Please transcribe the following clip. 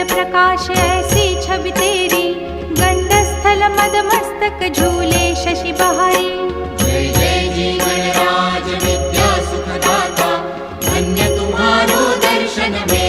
प्रकाश ऐसी छवि तेरी, गंडस्थल मद मस्तक झूले शशि बहारी। जय जय जी गणराज विद्या सुखदाता, धन्य तुम्हारो दर्शन में